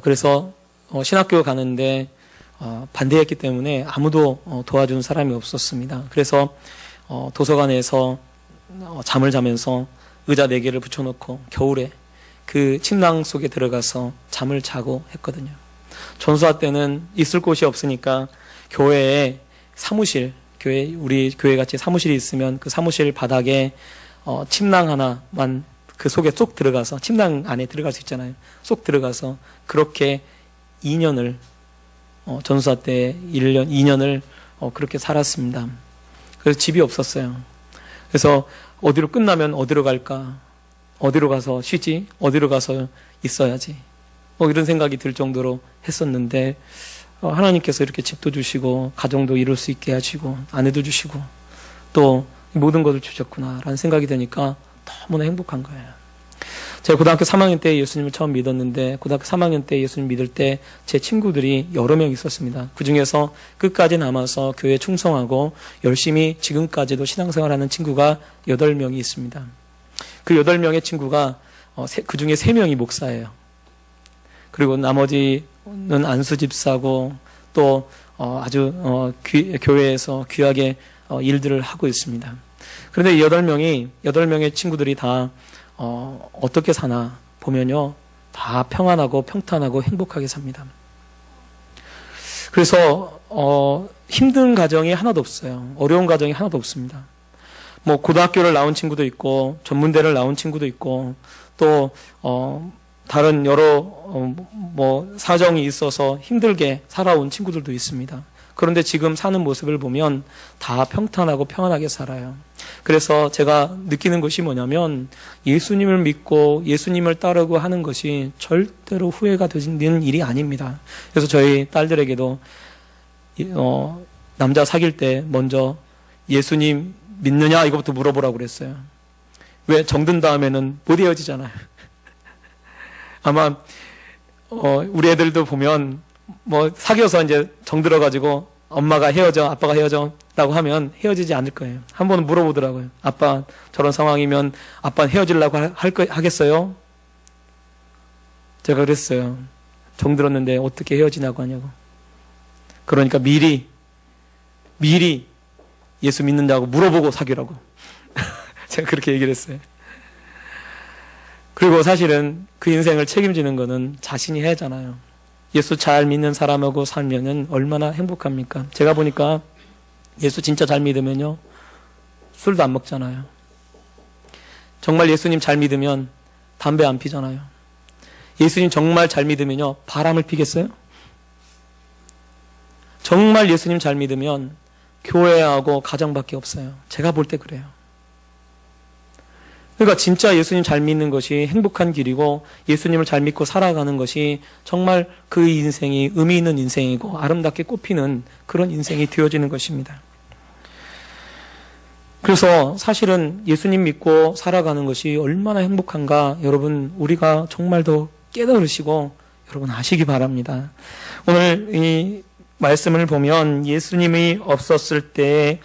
그래서 신학교 가는데 반대했기 때문에 아무도 도와준 사람이 없었습니다. 그래서 도서관에서 잠을 자면서 의자 4개를 붙여놓고 겨울에 그 침낭 속에 들어가서 잠을 자고 했거든요. 전수화 때는 있을 곳이 없으니까 교회에 사무실, 우리 교회 같이 사무실이 있으면 그 사무실 바닥에 침낭 하나만 그 속에 쏙 들어가서, 침낭 안에 들어갈 수 있잖아요. 쏙 들어가서 그렇게 2년을 전수화 때 1년, 2년을 그렇게 살았습니다. 그래서 집이 없었어요. 그래서 어디로 끝나면 어디로 갈까? 어디로 가서 쉬지? 어디로 가서 있어야지? 이런 생각이 들 정도로 했었는데 하나님께서 이렇게 집도 주시고 가정도 이룰 수 있게 하시고 아내도 주시고 또 모든 것을 주셨구나라는 생각이 드니까 너무나 행복한 거예요. 제가 고등학교 3학년 때 예수님을 처음 믿었는데 고등학교 3학년 때 예수님 믿을 때 제 친구들이 여러 명 있었습니다. 그 중에서 끝까지 남아서 교회에 충성하고 열심히 지금까지도 신앙생활하는 친구가 8명이 있습니다. 그 8명의 친구가 그 중에 3명이 목사예요. 그리고 나머지는 안수 집사고 또 아주 교회에서 귀하게 일들을 하고 있습니다. 그런데 이 8명의 친구들이 다 어떻게 사나 보면요, 다 평안하고 평탄하고 행복하게 삽니다. 그래서 힘든 가정이 하나도 없어요. 어려운 가정이 하나도 없습니다. 고등학교를 나온 친구도 있고 전문대를 나온 친구도 있고 또 다른 여러 사정이 있어서 힘들게 살아온 친구들도 있습니다. 그런데 지금 사는 모습을 보면 다 평탄하고 평안하게 살아요. 그래서 제가 느끼는 것이 뭐냐면 예수님을 믿고 예수님을 따르고 하는 것이 절대로 후회가 되는 일이 아닙니다. 그래서 저희 딸들에게도 남자 사귈 때 먼저 예수님 믿느냐 이것부터 물어보라고 그랬어요. 왜? 정든 다음에는 못 헤어지잖아요. 아마 우리 애들도 보면 사귀어서 이제 정들어가지고 엄마가 헤어져, 아빠가 헤어져 라고 하면 헤어지지 않을 거예요. 한 번은 물어보더라고요. 아빠 저런 상황이면 아빠는 헤어지려고 하겠어요? 제가 그랬어요. 정들었는데 어떻게 헤어지냐고 하냐고. 그러니까 미리 예수 믿는다고 물어보고 사귀라고. 제가 그렇게 얘기를 했어요. 그리고 사실은 그 인생을 책임지는 거는 자신이 해야 하잖아요. 예수 잘 믿는 사람하고 살면은 얼마나 행복합니까? 제가 보니까 예수 진짜 잘 믿으면요, 술도 안 먹잖아요. 정말 예수님 잘 믿으면 담배 안 피잖아요. 예수님 정말 잘 믿으면요, 바람을 피겠어요? 정말 예수님 잘 믿으면 교회하고 가정밖에 없어요. 제가 볼 때 그래요. 그러니까 진짜 예수님 잘 믿는 것이 행복한 길이고 예수님을 잘 믿고 살아가는 것이 정말 그 인생이 의미 있는 인생이고 아름답게 꽃피는 그런 인생이 되어지는 것입니다. 그래서 사실은 예수님 믿고 살아가는 것이 얼마나 행복한가 여러분 우리가 정말 더 깨달으시고 여러분 아시기 바랍니다. 오늘 이 말씀을 보면 예수님이 없었을 때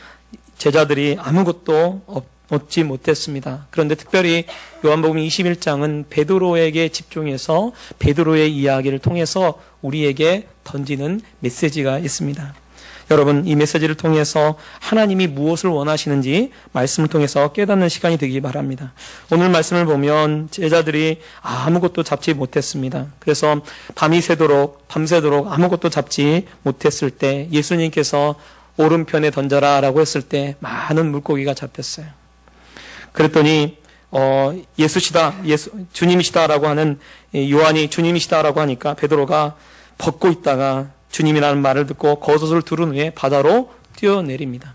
제자들이 아무것도 얻지 못했습니다. 그런데 특별히 요한복음 21장은 베드로에게 집중해서 베드로의 이야기를 통해서 우리에게 던지는 메시지가 있습니다. 여러분 이 메시지를 통해서 하나님이 무엇을 원하시는지 말씀을 통해서 깨닫는 시간이 되기 바랍니다. 오늘 말씀을 보면 제자들이 아무것도 잡지 못했습니다. 그래서 밤새도록 아무것도 잡지 못했을 때 예수님께서 오른편에 던져라 라고 했을 때 많은 물고기가 잡혔어요. 그랬더니 주님이시다라고 하는 요한이 주님이시다라고 하니까 베드로가 벗고 있다가 주님이라는 말을 듣고 겉옷을 두른 후에 바다로 뛰어내립니다.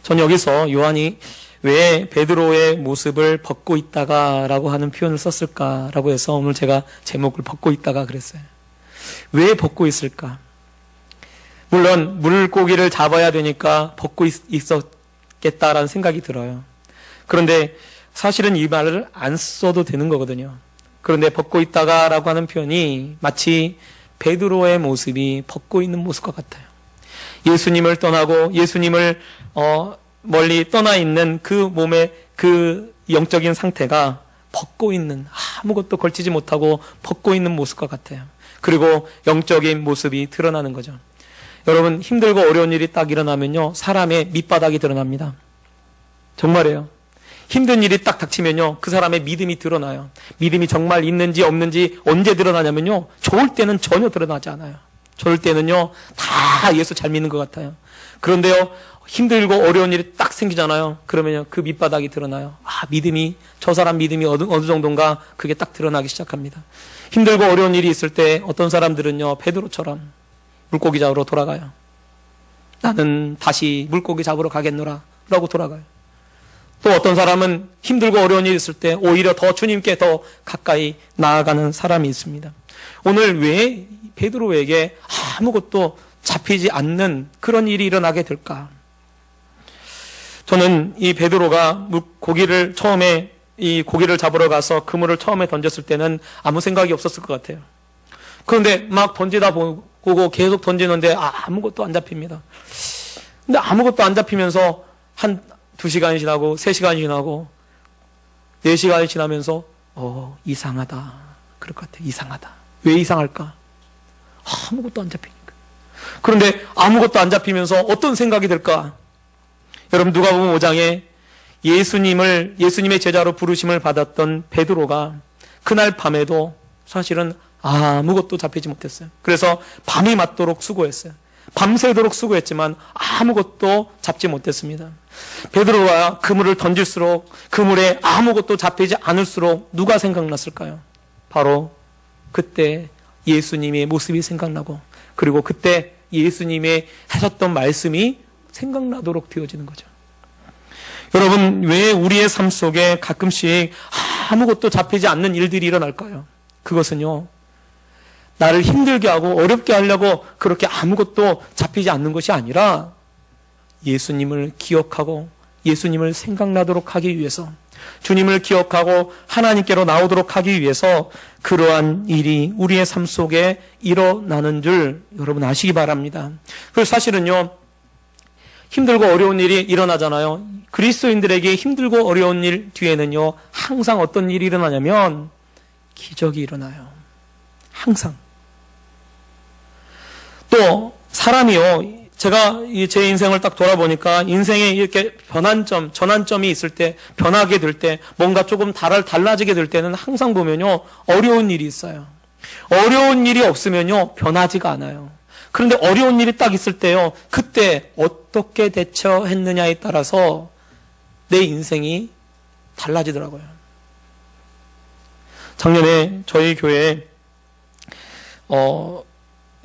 전 여기서 요한이 왜 베드로의 모습을 벗고 있다가라고 하는 표현을 썼을까라고 해서 오늘 제가 제목을 벗고 있다가 그랬어요. 왜 벗고 있을까? 물론 물고기를 잡아야 되니까 벗고 있었겠다라는 생각이 들어요. 그런데 사실은 이 말을 안 써도 되는 거거든요. 그런데 벗고 있다가라고 하는 표현이 마치 베드로의 모습이 벗고 있는 모습과 같아요. 예수님을 떠나고 예수님을 멀리 떠나 있는 그 몸의 그 영적인 상태가 벗고 있는, 아무것도 걸치지 못하고 벗고 있는 모습과 같아요. 그리고 영적인 모습이 드러나는 거죠. 여러분, 힘들고 어려운 일이 딱 일어나면요, 사람의 밑바닥이 드러납니다. 정말이에요. 힘든 일이 딱 닥치면요, 그 사람의 믿음이 드러나요. 믿음이 정말 있는지 없는지 언제 드러나냐면요, 좋을 때는 전혀 드러나지 않아요. 좋을 때는요, 다 예수 잘 믿는 것 같아요. 그런데요, 힘들고 어려운 일이 딱 생기잖아요. 그러면요, 그 밑바닥이 드러나요. 믿음이, 저 사람 믿음이 어느 정도인가, 그게 딱 드러나기 시작합니다. 힘들고 어려운 일이 있을 때 어떤 사람들은요, 베드로처럼 물고기 잡으러 돌아가요. 나는 다시 물고기 잡으러 가겠노라 라고 돌아가요. 또 어떤 사람은 힘들고 어려운 일이 있을 때 오히려 더 주님께 더 가까이 나아가는 사람이 있습니다. 오늘 왜 베드로에게 아무것도 잡히지 않는 그런 일이 일어나게 될까? 저는 이 베드로가 고기를 잡으러 가서 그물을 처음에 던졌을 때는 아무 생각이 없었을 것 같아요. 그런데 막 던지다 보고 계속 던지는데 아무것도 안 잡힙니다. 근데 아무것도 안 잡히면서 한 2시간이 지나고 3시간이 지나고 4시간이 지나면서 이상하다. 그럴 것 같아요. 이상하다. 왜 이상할까? 아무것도 안 잡히니까. 그런데 아무것도 안 잡히면서 어떤 생각이 들까? 여러분, 누가복음 5장에 예수님의 제자로 부르심을 받았던 베드로가 그날 밤에도 사실은 아무것도 잡히지 못했어요. 그래서 밤이 맞도록 수고했어요. 밤새도록 수고했지만 아무것도 잡지 못했습니다. 베드로가 그물을 던질수록 그물에 아무것도 잡히지 않을수록 누가 생각났을까요? 바로 그때 예수님의 모습이 생각나고, 그리고 그때 예수님의 하셨던 말씀이 생각나도록 되어지는 거죠. 여러분, 왜 우리의 삶 속에 가끔씩 아무것도 잡히지 않는 일들이 일어날까요? 그것은요, 나를 힘들게 하고 어렵게 하려고 그렇게 아무것도 잡히지 않는 것이 아니라 예수님을 기억하고 예수님을 생각나도록 하기 위해서, 주님을 기억하고 하나님께로 나오도록 하기 위해서 그러한 일이 우리의 삶 속에 일어나는 줄 여러분 아시기 바랍니다. 그래서 사실은요, 힘들고 어려운 일이 일어나잖아요. 그리스도인들에게 힘들고 어려운 일 뒤에는요, 항상 어떤 일이 일어나냐면 기적이 일어나요. 항상. 또 사람이요, 제가 제 인생을 딱 돌아보니까 인생에 이렇게 전환점이 있을 때, 변하게 될 때, 뭔가 조금 달라지게 될 때는 항상 보면요, 어려운 일이 있어요. 어려운 일이 없으면요, 변하지가 않아요. 그런데 어려운 일이 딱 있을 때요, 그때 어떻게 대처했느냐에 따라서 내 인생이 달라지더라고요. 작년에 저희 교회에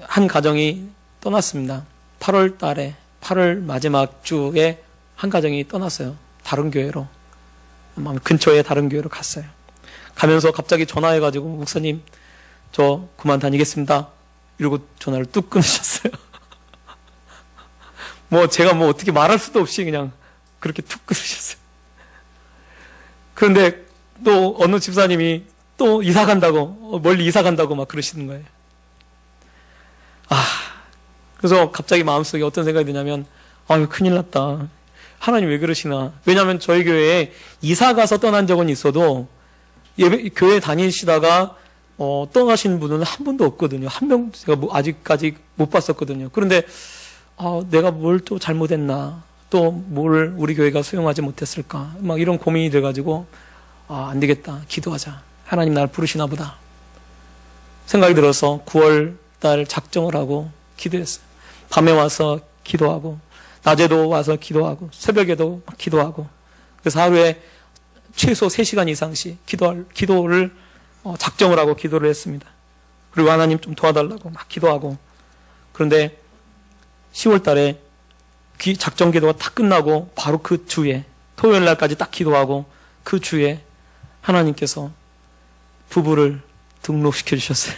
한 가정이 떠났습니다. 8월 달에, 8월 마지막 주에 한 가정이 떠났어요. 다른 교회로. 근처에 다른 교회로 갔어요. 가면서 갑자기 전화해가지고, 목사님, 저 그만 다니겠습니다. 이러고 전화를 뚝 끊으셨어요. 제가 어떻게 말할 수도 없이 그냥 그렇게 툭 끊으셨어요. 그런데 또 어느 집사님이 또 이사 간다고, 멀리 이사 간다고 막 그러시는 거예요. 그래서 갑자기 마음속에 어떤 생각이 드냐면, 큰일 났다. 하나님 왜 그러시나. 왜냐하면 저희 교회에 이사 가서 떠난 적은 있어도 교회 다니시다가 떠나신 분은 한 분도 없거든요. 한 명 제가 아직까지 못 봤었거든요. 그런데 내가 뭘 또 잘못했나, 또 뭘 우리 교회가 수용하지 못했을까, 막 이런 고민이 돼가지고 안 되겠다, 기도하자. 하나님 날 부르시나 보다 생각이 들어서 9월 달 작정을 하고 기도했어요. 밤에 와서 기도하고, 낮에도 와서 기도하고, 새벽에도 기도하고, 그래서 하루에 최소 3시간 이상씩 기도를 작정을 하고 기도를 했습니다. 그리고 하나님 좀 도와달라고 막 기도하고. 그런데 10월 달에 작정 기도가 다 끝나고 바로 그 주에, 토요일 날까지 딱 기도하고 그 주에 하나님께서 부부를 등록시켜 주셨어요.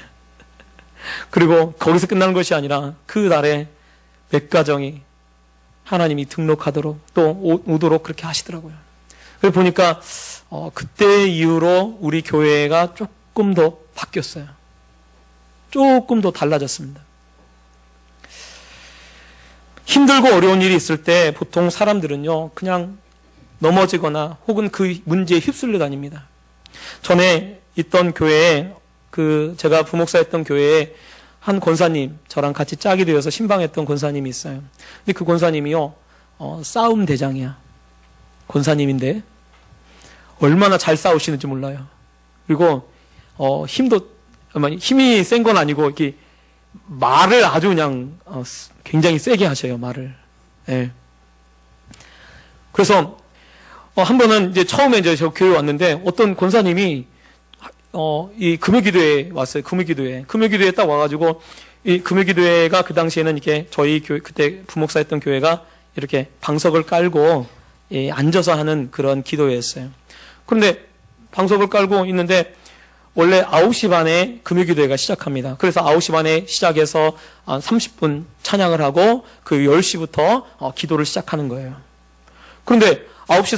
그리고 거기서 끝나는 것이 아니라 그 달에 몇 가정이 하나님이 등록하도록 또 오도록 그렇게 하시더라고요. 그래서 보니까 그때 이후로 우리 교회가 조금 더 바뀌었어요. 조금 더 달라졌습니다. 힘들고 어려운 일이 있을 때 보통 사람들은요, 그냥 넘어지거나 혹은 그 문제에 휩쓸려 다닙니다. 전에 있던 교회에 제가 부목사였던 교회에 한 권사님, 저랑 같이 짝이 되어서 신방했던 권사님이 있어요. 근데 그 권사님이요, 싸움 대장이야. 권사님인데 얼마나 잘 싸우시는지 몰라요. 그리고 힘이 센 건 아니고 이렇게 말을 아주 그냥 굉장히 세게 하셔요, 말을. 예. 그래서 한 번은 이제 처음에 이제 저 교회 왔는데 어떤 권사님이 이 금요기도회에 왔어요. 금요기도회에 딱 와가지고 이 금요기도회가 그 당시에는 이렇게 저희 교회 그때 부목사였던 교회가 이렇게 방석을 깔고 앉아서 하는 그런 기도회였어요. 그런데 방석을 깔고 있는데 원래 9시 반에 금요기도회가 시작합니다. 그래서 9시 반에 시작해서 30분 찬양을 하고 그 10시부터 기도를 시작하는 거예요. 그런데 9시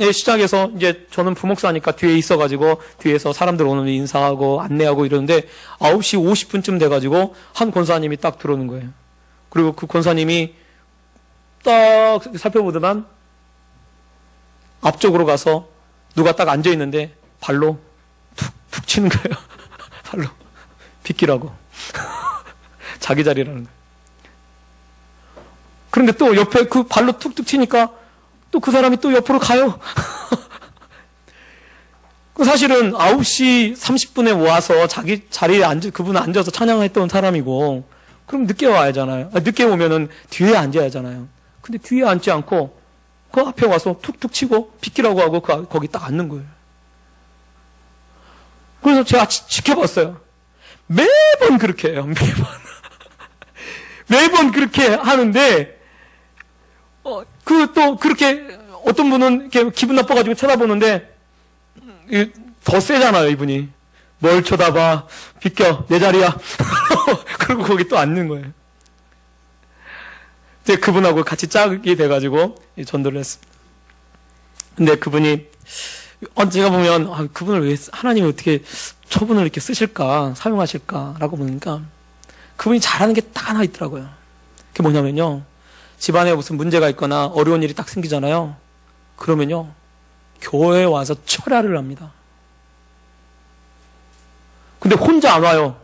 30분에 시작해서 이제 저는 부목사니까 뒤에 있어가지고 뒤에서 사람들 오는 인사하고 안내하고 이러는데 9시 50분쯤 돼가지고 한 권사님이 딱 들어오는 거예요. 그리고 그 권사님이 딱 살펴보더만 앞쪽으로 가서 누가 딱 앉아있는데 발로 툭툭 치는 거예요. 발로. 비키라고. 자기 자리라는 거예요. 그런데 또 옆에 그 발로 툭툭 치니까 또 그 사람이 또 옆으로 가요. 사실은 9시 30분에 와서 자기 자리에 그분 앉아서 찬양했던 사람이고, 그럼 늦게 와야 하잖아요. 늦게 오면은 뒤에 앉아야 하잖아요. 근데 뒤에 앉지 않고 그 앞에 와서 툭툭 치고 비키라고 하고 거기 딱 앉는 거예요. 그래서 제가 지켜봤어요. 매번 그렇게 해요. 매번 그렇게 하는데 또 그렇게 어떤 분은 이렇게 기분 나빠가지고 쳐다보는데 더 세잖아요, 이분이. 뭘 쳐다봐. 비켜. 내 자리야. 그리고 거기 또 앉는 거예요. 이제 그분하고 같이 짝이 돼가지고 전도를 했습니다. 근데 그분이 제가 보면 그분을 왜 하나님이 어떻게 저분을 이렇게 쓰실까, 사용하실까라고 보니까 그분이 잘하는 게 딱 하나 있더라고요. 그게 뭐냐면요, 집안에 무슨 문제가 있거나 어려운 일이 딱 생기잖아요. 그러면요, 교회에 와서 철야를 합니다. 근데 혼자 안 와요.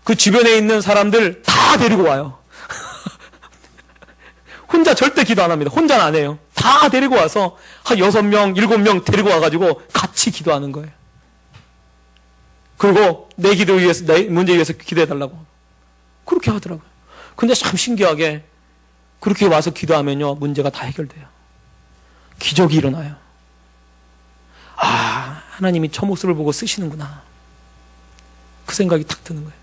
그 주변에 있는 사람들 다 데리고 와요. 혼자 절대 기도 안 합니다. 혼자는 안 해요. 다 데리고 와서 한 6명, 7명 데리고 와가지고 같이 기도하는 거예요. 그리고 내 기도 위해서, 내 문제 위해서 기도해달라고. 그렇게 하더라고요. 근데 참 신기하게 그렇게 와서 기도하면요, 문제가 다 해결돼요. 기적이 일어나요. 하나님이 저 모습을 보고 쓰시는구나. 그 생각이 탁 드는 거예요.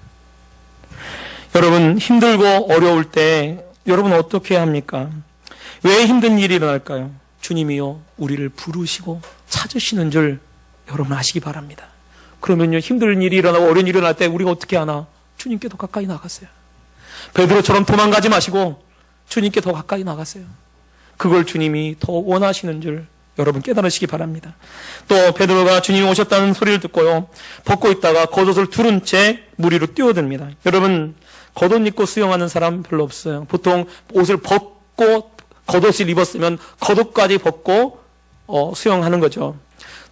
여러분, 힘들고 어려울 때 여러분 어떻게 합니까? 왜 힘든 일이 일어날까요? 주님이요, 우리를 부르시고 찾으시는 줄 여러분 아시기 바랍니다. 그러면요, 힘든 일이 일어나고 어려운 일이 일어날 때 우리가 어떻게 하나? 주님께 더 가까이 나가세요. 베드로처럼 도망가지 마시고 주님께 더 가까이 나가세요. 그걸 주님이 더 원하시는 줄 여러분 깨달으시기 바랍니다. 또 베드로가 주님이 오셨다는 소리를 듣고요, 벗고 있다가 겉옷을 두른 채 물 위로 뛰어듭니다. 여러분, 겉옷 입고 수영하는 사람 별로 없어요. 보통 옷을 벗고 겉옷을 입었으면 겉옷까지 벗고 수영하는 거죠.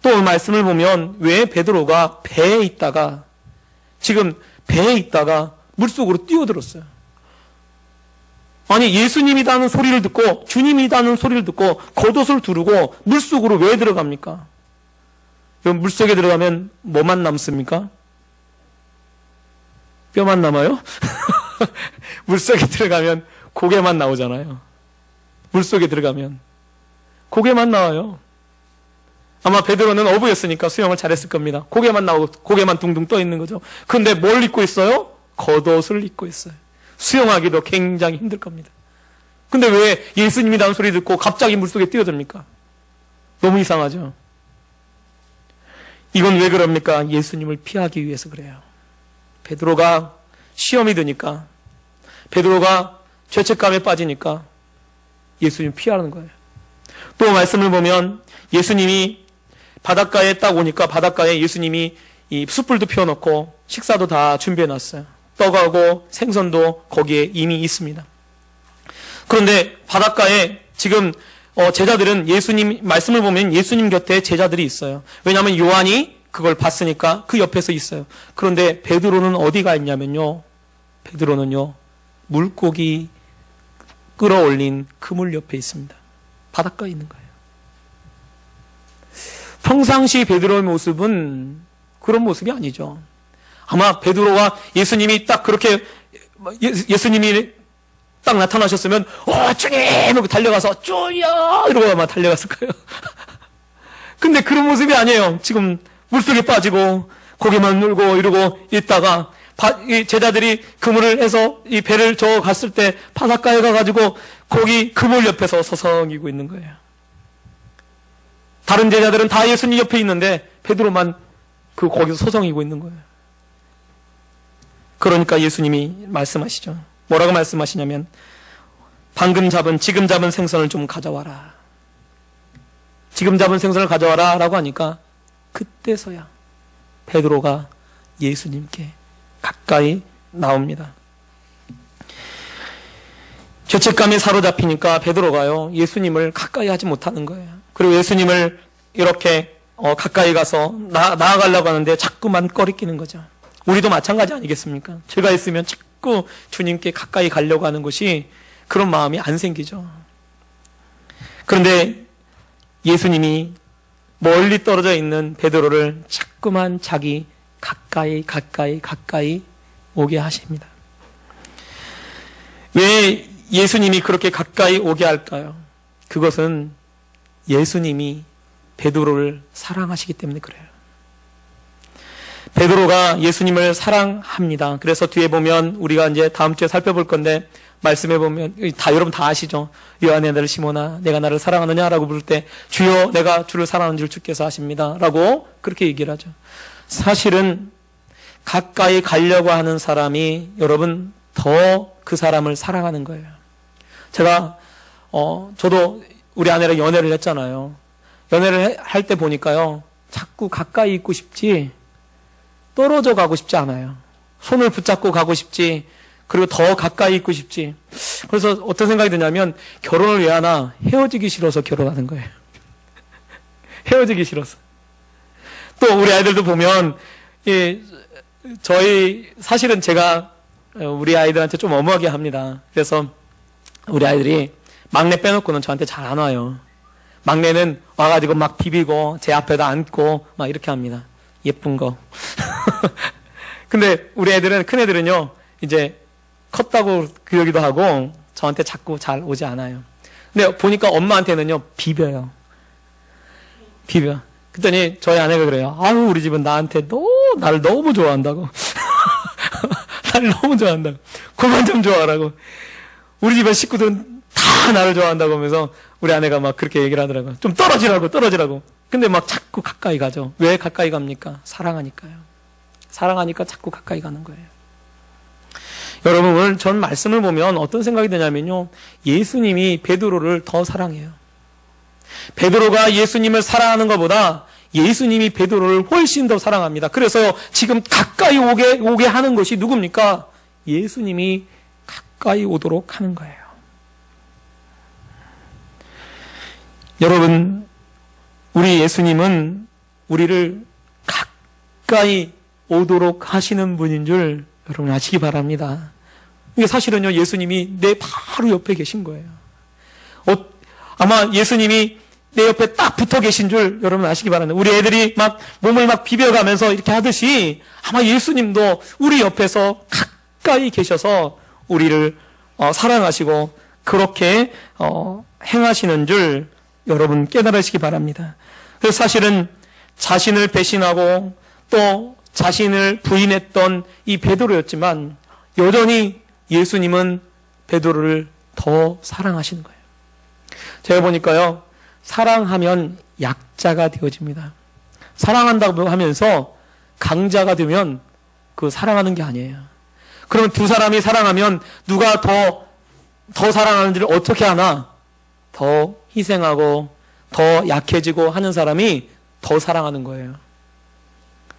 또 말씀을 보면 왜 베드로가 배에 있다가 물속으로 뛰어들었어요. 아니, 예수님이라는 소리를 듣고 주님이라는 소리를 듣고 겉옷을 두르고 물속으로 왜 들어갑니까? 그럼 물속에 들어가면 뭐만 남습니까? 뼈만 남아요? 물속에 들어가면 고개만 나오잖아요. 물속에 들어가면 고개만 나와요. 아마 베드로는 어부였으니까 수영을 잘했을 겁니다. 고개만 나오고 고개만 둥둥 떠 있는 거죠. 근데 뭘 입고 있어요? 겉옷을 입고 있어요. 수영하기도 굉장히 힘들 겁니다. 근데 왜 예수님이라는 소리 듣고 갑자기 물속에 뛰어듭니까? 너무 이상하죠? 이건 왜 그럽니까? 예수님을 피하기 위해서 그래요. 베드로가 시험이 드니까, 베드로가 죄책감에 빠지니까 예수님 피하는 거예요. 또 말씀을 보면 예수님이 바닷가에 딱 오니까 바닷가에 예수님이 이 숯불도 피워놓고 식사도 다 준비해놨어요. 떡하고 생선도 거기에 이미 있습니다. 그런데 바닷가에 지금 제자들은 예수님 말씀을 보면 예수님 곁에 제자들이 있어요. 왜냐하면 요한이 그걸 봤으니까 그 옆에서 있어요. 그런데 베드로는 어디가 있냐면요. 베드로는요. 물고기 끌어올린 그물 옆에 있습니다. 바닷가에 있는 거예요. 평상시 베드로의 모습은 그런 모습이 아니죠. 아마 베드로가 예수님이 딱 그렇게 예수님이 딱 나타나셨으면 주님! 이러고 달려가서 주여! 이러고 아마 달려갔을 거예요. 근데 그런 모습이 아니에요. 지금 물속에 빠지고 고개만 눌고 이러고 있다가 이 제자들이 그물을 해서 이 배를 저어 갔을 때 바닷가에 가가지고 거기 그물 옆에서 서성이고 있는 거예요. 다른 제자들은 다 예수님 옆에 있는데 베드로만 거기서 서성이고 있는 거예요. 그러니까 예수님이 말씀하시죠. 뭐라고 말씀하시냐면 지금 잡은 생선을 좀 가져와라. 지금 잡은 생선을 가져와라 라고 하니까 그때서야 베드로가 예수님께 가까이 나옵니다. 죄책감에 사로잡히니까 베드로가요 예수님을 가까이 하지 못하는 거예요. 그리고 예수님을 이렇게 가까이 가서 나아가려고 하는데 자꾸만 꺼리끼는 거죠. 우리도 마찬가지 아니겠습니까? 죄가 있으면 자꾸 주님께 가까이 가려고 하는 것이 그런 마음이 안 생기죠. 그런데 예수님이 멀리 떨어져 있는 베드로를 자꾸만 자기 가까이 오게 하십니다. 왜 예수님이 그렇게 가까이 오게 할까요? 그것은 예수님이 베드로를 사랑하시기 때문에 그래요. 베드로가 예수님을 사랑합니다. 그래서 뒤에 보면 우리가 이제 다음 주에 살펴볼 건데 말씀해 보면 여러분 다 아시죠? 요한의 아들 시몬아 내가 나를 사랑하느냐라고 부를 때 주여 내가 주를 사랑하는 줄 주께서 아십니다 라고 그렇게 얘기를 하죠. 사실은 가까이 가려고 하는 사람이 여러분 더 그 사람을 사랑하는 거예요. 제가 저도 우리 아내랑 연애를 했잖아요. 연애를 할 때 보니까요 자꾸 가까이 있고 싶지 떨어져 가고 싶지 않아요. 손을 붙잡고 가고 싶지 그리고 더 가까이 있고 싶지. 그래서 어떤 생각이 드냐면 결혼을 왜 하나 헤어지기 싫어서 결혼하는 거예요. 헤어지기 싫어서. 또 우리 아이들도 보면 사실은 제가 우리 아이들한테 좀 엄하게 합니다. 그래서 우리 아이들이 막내 빼놓고는 저한테 잘 안 와요. 막내는 와가지고 막 비비고 제 앞에다 앉고 막 이렇게 합니다. 예쁜 거. 근데 우리 애들은 큰 애들은요 이제 컸다고 그러기도 하고 저한테 자꾸 잘 오지 않아요. 근데 보니까 엄마한테는요 비벼요. 비벼. 그랬더니 저희 아내가 그래요. 아유 우리 집은 나를 너무 좋아한다고. 나를 너무 좋아한다고. 그만 좀 좋아하라고. 우리 집안 식구들은 다 나를 좋아한다고 하면서 우리 아내가 막 그렇게 얘기를 하더라고요. 좀 떨어지라고. 근데 막 자꾸 가까이 가죠. 왜 가까이 갑니까? 사랑하니까요. 사랑하니까 자꾸 가까이 가는 거예요. 여러분 오늘 전 말씀을 보면 어떤 생각이 드냐면요. 예수님이 베드로를 더 사랑해요. 베드로가 예수님을 사랑하는 것보다 예수님이 베드로를 훨씬 더 사랑합니다. 그래서 지금 가까이 오게 하는 것이 누굽니까? 예수님이 가까이 오도록 하는 거예요. 여러분, 우리 예수님은 우리를 가까이 오도록 하시는 분인 줄 여러분 아시기 바랍니다. 이게 사실은요, 예수님이 내 바로 옆에 계신 거예요. 아마 예수님이 내 옆에 딱 붙어 계신 줄 여러분 아시기 바랍니다. 우리 애들이 막 몸을 막 비벼가면서 이렇게 하듯이 아마 예수님도 우리 옆에서 가까이 계셔서 우리를 사랑하시고 그렇게 행하시는 줄 여러분 깨달으시기 바랍니다. 그래서 사실은 자신을 배신하고 또 자신을 부인했던 이 베드로였지만 여전히 예수님은 베드로를 더 사랑하시는 거예요. 제가 보니까요. 사랑하면 약자가 되어집니다. 사랑한다고 하면서 강자가 되면 그 사랑하는 게 아니에요. 그러면 두 사람이 사랑하면 누가 더 사랑하는지를 어떻게 하나? 더 희생하고 더 약해지고 하는 사람이 더 사랑하는 거예요.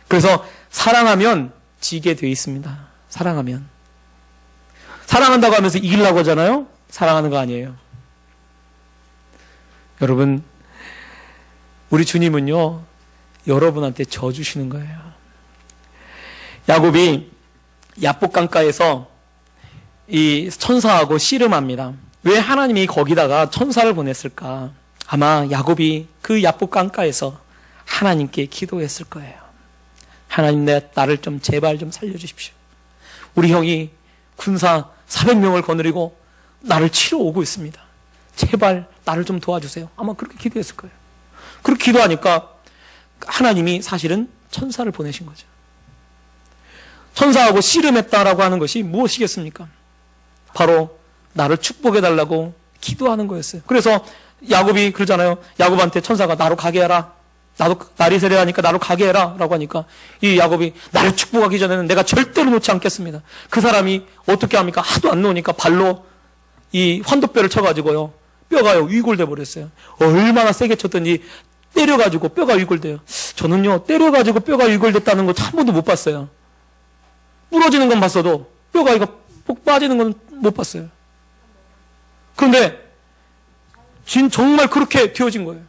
그래서 사랑하면 지게 돼 있습니다. 사랑한다고 하면서 이기려고 하잖아요. 사랑하는 거 아니에요. 여러분, 우리 주님은요, 여러분한테 져 주시는 거예요. 야곱이 야복 강가에서 이 천사하고 씨름합니다. 왜 하나님이 거기다가 천사를 보냈을까? 아마 야곱이 그 야복 강가에서 하나님께 기도했을 거예요. 하나님, 나를 좀 제발 좀 살려주십시오. 우리 형이 군사 400명을 거느리고 나를 치러 오고 있습니다. 제발 나를 좀 도와주세요. 아마 그렇게 기도했을 거예요. 그렇게 기도하니까 하나님이 사실은 천사를 보내신 거죠. 천사하고 씨름했다라고 하는 것이 무엇이겠습니까? 바로 나를 축복해달라고 기도하는 거였어요. 그래서 야곱이 그러잖아요. 야곱한테 천사가 나로 가게 해라. 날이 세려하니까 나로 가게 해라. 라고 하니까 이 야곱이 나를 축복하기 전에는 내가 절대로 놓지 않겠습니다. 그 사람이 어떻게 합니까? 하도 안 놓으니까 발로 이 환도뼈를 쳐가지고요. 뼈가요, 위골돼 버렸어요. 얼마나 세게 쳤던지 때려가지고 뼈가 위골돼요. 저는요, 때려가지고 뼈가 위골됐다는 거 한 번도 못 봤어요. 부러지는 건 봤어도 뼈가 이거 폭 빠지는 건 못 봤어요. 그런데 정말 그렇게 되어진 거예요.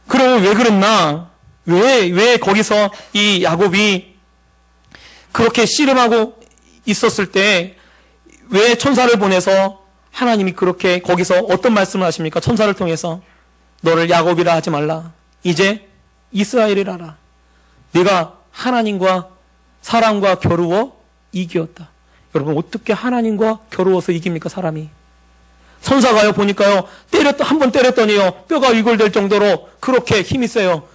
그럼 왜 그랬나? 왜 거기서 이 야곱이 그렇게 씨름하고 있었을 때 왜 천사를 보내서 하나님이 그렇게 거기서 어떤 말씀을 하십니까? 천사를 통해서 너를 야곱이라 하지 말라. 이제 이스라엘이라 하라. 네가 하나님과 사람과 겨루어 이기었다. 여러분, 어떻게 하나님과 겨루어서 이깁니까, 사람이? 천사가요, 보니까요, 한 번 때렸더니요, 뼈가 위골될 정도로 그렇게 힘이 세요.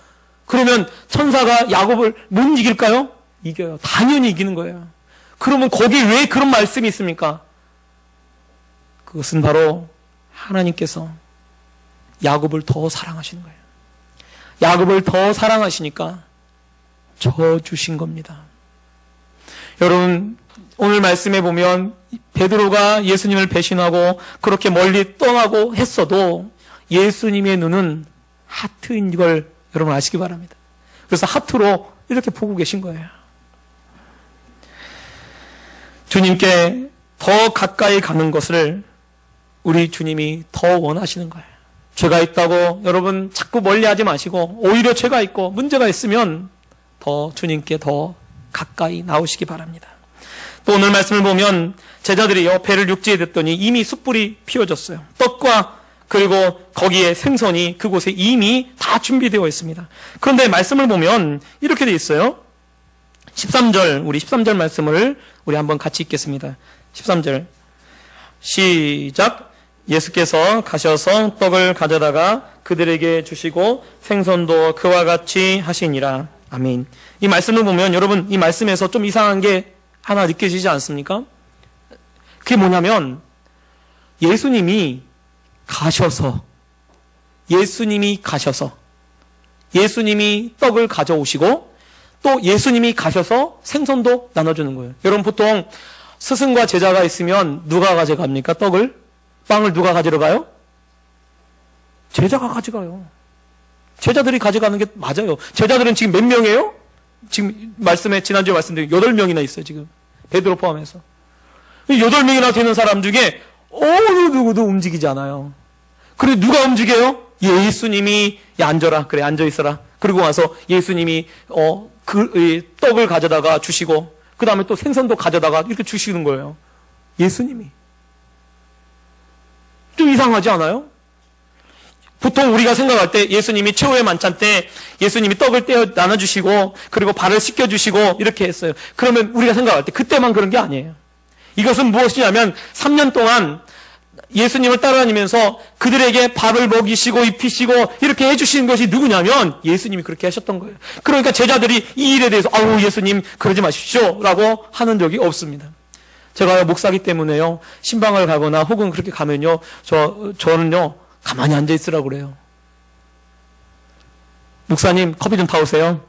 그러면 천사가 야곱을 못 이길까요? 이겨요. 당연히 이기는 거예요. 그러면 거기 왜 그런 말씀이 있습니까? 그것은 바로 하나님께서 야곱을 더 사랑하시는 거예요. 야곱을 더 사랑하시니까 져 주신 겁니다. 여러분, 오늘 말씀에 보면 베드로가 예수님을 배신하고 그렇게 멀리 떠나고 했어도 예수님의 눈은 하트인 걸 여러분 아시기 바랍니다. 그래서 하트로 이렇게 보고 계신 거예요. 주님께 더 가까이 가는 것을 우리 주님이 더 원하시는 거예요. 죄가 있다고 여러분 자꾸 멀리하지 마시고 오히려 죄가 있고 문제가 있으면 더 주님께 더 가까이 나오시기 바랍니다. 또 오늘 말씀을 보면 제자들이요, 배를 육지에 댔더니 이미 숯불이 피워졌어요. 떡과 그리고 거기에 생선이 그곳에 이미 다 준비되어 있습니다. 그런데 말씀을 보면 이렇게 되어 있어요. 13절, 우리 13절 말씀을 우리 한번 같이 읽겠습니다. 13절 시작. 예수께서 가셔서 떡을 가져다가 그들에게 주시고 생선도 그와 같이 하시니라. 아멘. 이 말씀을 보면 여러분, 이 말씀에서 좀 이상한 게 하나 느껴지지 않습니까? 그게 뭐냐면 예수님이 가셔서 예수님이 떡을 가져오시고 또 예수님이 가셔서 생선도 나눠주는 거예요. 여러분, 보통 스승과 제자가 있으면 누가 가져갑니까? 빵을 누가 가지러 가요? 제자가 가져가요. 제자들이 가져가는 게 맞아요. 제자들은 지금 몇 명이에요? 지금 지난주에 말씀드린 8명이나 있어요, 지금. 베드로 포함해서. 8명이나 되는 사람 중에 어느 누구도 움직이지 않아요. 그리고 누가 움직여요? 예수님이, 야, 앉아라. 그래, 앉아있어라. 그리고 와서 예수님이, 떡을 가져다가 주시고, 그 다음에 또 생선도 가져다가 이렇게 주시는 거예요. 예수님이. 좀 이상하지 않아요? 보통 우리가 생각할 때 예수님이 최후의 만찬 때 예수님이 떡을 떼어 나눠주시고 그리고 발을 씻겨주시고 이렇게 했어요. 그러면 우리가 생각할 때 그때만 그런 게 아니에요. 이것은 무엇이냐면 3년 동안 예수님을 따라다니면서 그들에게 밥을 먹이시고 입히시고 이렇게 해주시는 것이 누구냐면 예수님이 그렇게 하셨던 거예요. 그러니까 제자들이 이 일에 대해서 아우 예수님 그러지 마십시오 라고 하는 적이 없습니다. 제가 목사기 때문에요, 신방을 가거나 혹은 그렇게 가면요, 저는요 가만히 앉아있으라고 그래요. 목사님 커피 좀 타오세요.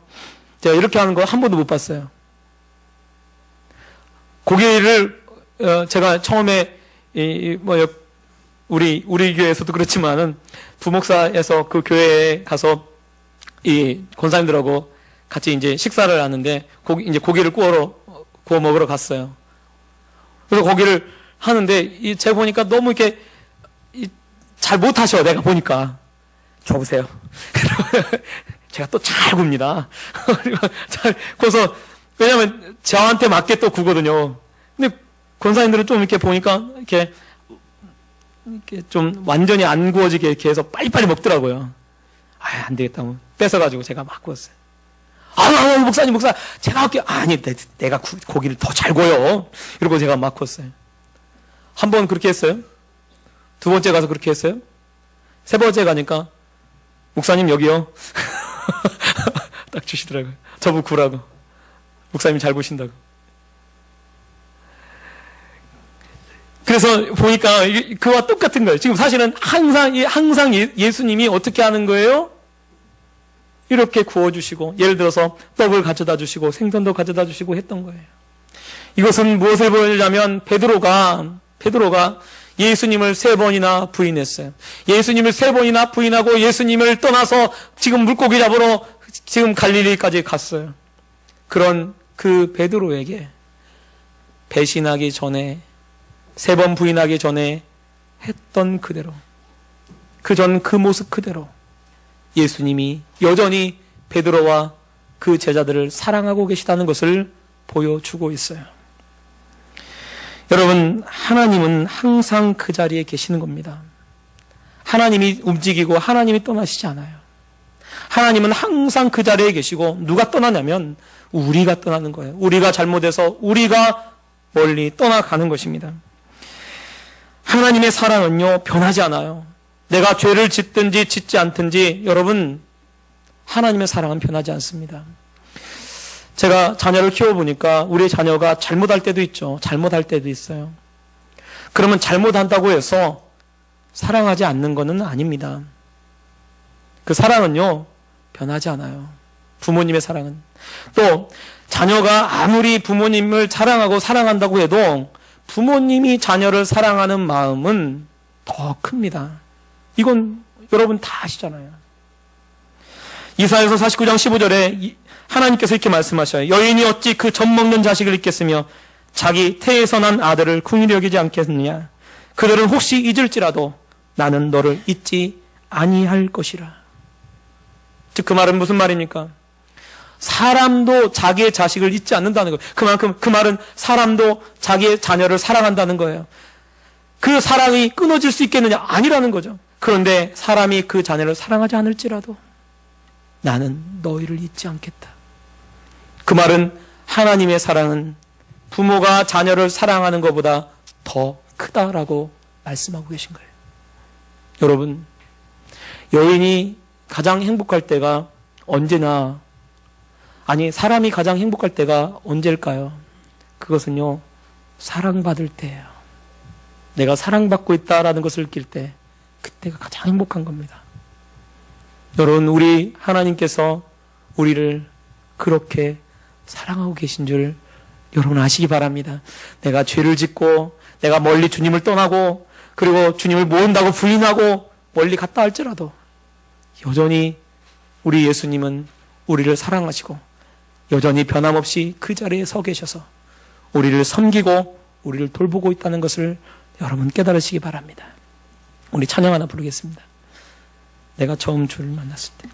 제가 이렇게 하는 거 한 번도 못 봤어요. 고개를 제가 처음에 우리 교회에서도 그렇지만은 부목사에서 그 교회에 가서 이 권사님들하고 같이 이제 식사를 하는데 고기를 구워 먹으러 갔어요. 그래서 고기를 하는데 제가 보니까 너무 이렇게 잘 못하셔, 내가 보니까. 줘보세요. 제가 또 잘 굽니다. 잘 구워서, 왜냐면 저한테 맞게 또 구거든요. 근데 권사님들은 좀 이렇게 보니까 이렇게 좀 완전히 안 구워지게 이렇게 해서 빨리빨리 먹더라고요. 아, 안 되겠다. 뺏어가지고 제가 막 구웠어요. 목사님, 제가 할게요. 아니, 내가 고기를 더 잘 구워요. 이러고 제가 막 구웠어요. 한 번 그렇게 했어요. 두 번째 가서 그렇게 했어요. 세 번째 가니까, 목사님 여기요. 딱 주시더라고요. 저보고 구라고. 목사님 잘 보신다고. 그래서 보니까 그와 똑같은 거예요. 지금 사실은 항상 예수님이 어떻게 하는 거예요? 이렇게 구워주시고, 예를 들어서 떡을 가져다 주시고 생선도 가져다 주시고 했던 거예요. 이것은 무엇을 보여주냐면 베드로가 예수님을 3번이나 부인했어요. 예수님을 3번이나 부인하고 예수님을 떠나서 지금 물고기 잡으러 지금 갈릴리까지 갔어요. 그런 그 베드로에게 배신하기 전에 3번 부인하기 전에 했던 그대로, 그전 그 모습 그대로 예수님이 여전히 베드로와 그 제자들을 사랑하고 계시다는 것을 보여주고 있어요. 여러분, 하나님은 항상 그 자리에 계시는 겁니다. 하나님이 움직이고 하나님이 떠나시지 않아요. 하나님은 항상 그 자리에 계시고, 누가 떠나냐면 우리가 떠나는 거예요. 우리가 잘못해서 우리가 멀리 떠나가는 것입니다. 하나님의 사랑은요, 변하지 않아요. 내가 죄를 짓든지 짓지 않든지, 여러분, 하나님의 사랑은 변하지 않습니다. 제가 자녀를 키워보니까 우리 자녀가 잘못할 때도 있죠. 잘못할 때도 있어요. 그러면 잘못한다고 해서 사랑하지 않는 것은 아닙니다. 그 사랑은요, 변하지 않아요. 부모님의 사랑은. 또 자녀가 아무리 부모님을 사랑하고 사랑한다고 해도 부모님이 자녀를 사랑하는 마음은 더 큽니다. 이건 여러분 다 아시잖아요. 이사야서 49장 15절에 하나님께서 이렇게 말씀하셔요. 여인이 어찌 그 젖 먹는 자식을 잊겠으며 자기 태에서 난 아들을 긍휼히 여기지 않겠느냐. 그들은 혹시 잊을지라도 나는 너를 잊지 아니할 것이라. 즉 그 말은 무슨 말입니까? 사람도 자기의 자식을 잊지 않는다는 거예요. 그만큼 그 말은 사람도 자기의 자녀를 사랑한다는 거예요. 그 사랑이 끊어질 수 있겠느냐? 아니라는 거죠. 그런데 사람이 그 자녀를 사랑하지 않을지라도 나는 너희를 잊지 않겠다. 그 말은 하나님의 사랑은 부모가 자녀를 사랑하는 것보다 더 크다라고 말씀하고 계신 거예요. 여러분, 여인이 가장 행복할 때가 언제나, 아니 사람이 가장 행복할 때가 언제일까요? 그것은요, 사랑받을 때예요. 내가 사랑받고 있다라는 것을 느낄 때, 그때가 가장 행복한 겁니다. 여러분, 우리 하나님께서 우리를 그렇게 사랑하고 계신 줄 여러분 아시기 바랍니다. 내가 죄를 짓고 내가 멀리 주님을 떠나고 그리고 주님을 모른다고 부인하고 멀리 갔다 할지라도 여전히 우리 예수님은 우리를 사랑하시고 여전히 변함없이 그 자리에 서 계셔서 우리를 섬기고 우리를 돌보고 있다는 것을 여러분 깨달으시기 바랍니다. 우리 찬양 하나 부르겠습니다. 내가 처음 주를 만났을 때.